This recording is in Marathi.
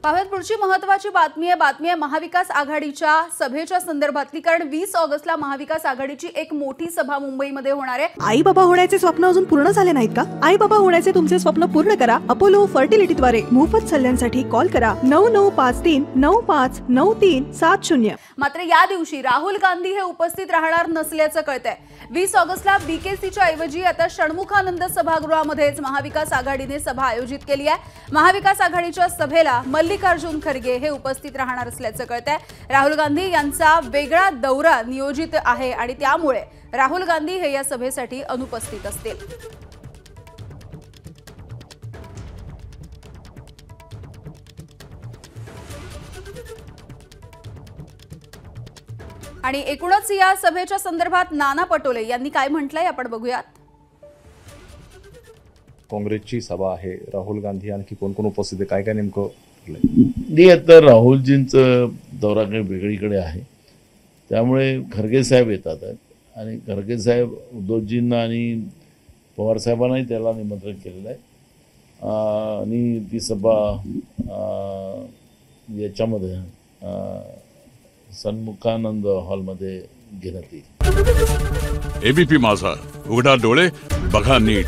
पाहूयात पुढची महत्त्वाची बातमी आहे महाविकास आघाडीच्या सभेच्या संदर्भातली। कारण 20 ऑगस्टला महाविकास आघाडीची एक मोठी सभा मुंबईमध्ये होणार आहे। आई बाबा होण्याचे स्वप्न अजून पूर्ण झाले नाहीत का? आई बाबा होण्याचे तुमचे स्वप्न पूर्ण करा अपोलो फर्टिलिटीद्वारे। मोफत सल्ल्यांसाठी कॉल करा 9953959370। मात्र या दिवशी राहुल गांधी हे उपस्थित राहणार नसल्याचं कळतंय। 20 ऑगस्टला बीकेसीच्या ऐवजी आता षण्मुखानंद सभागृहामध्येच महाविकास आघाडीने सभा आयोजित केली आहे। महाविकास आघाडीच्या सभेला मल्लिकार्जुन खरगे हे उपस्थित राहणार असल्याचं कळतंय। राहुल गांधी यांचा वेगळा दौरा नियोजित आहे आणि त्यामुळे राहुल गांधी हे या सभेसाठी अनुपस्थित असतील। आणि एकूणच या सभेच्या संदर्भात नाना पटोले यांनी काय म्हटलंय आपण बघूयात। काँग्रेसची सभा आहे, राहुल गांधी आणखी कोण कोण उपस्थित आहे, काय काय नेमकं नाही, आता राहुलजींचं दौरा काही वेगळीकडे आहे, त्यामुळे खरगे साहेब येतात आणि खरगे साहेब उद्धवजींना आणि पवार साहेबांनाही त्याला निमंत्रण केलेलं आहे आणि ती सभा याच्यामध्ये षण्मुखानंद हॉलमध्ये घेण्यात येईल। एबीपी माझा, उघडा डोळे बघा नीट।